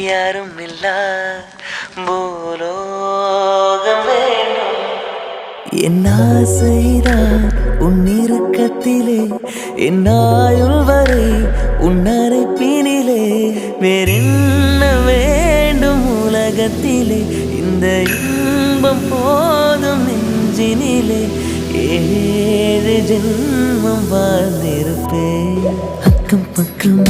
யாரும் இல்லா பூலோகம் வேண்டும். என் ஆசைதான் உன் இறுக்கத்திலே, என் ஆயுள் வரை உன் அரைப்பினிலே. வேறென்ன வேண்டும் உலகத்திலே, இந்த இன்பம் போதும் நெஞ்சினிலே. 7 ஜென்மம் வாழ்ந்திருப்பேன். அக்கம் பக்கம்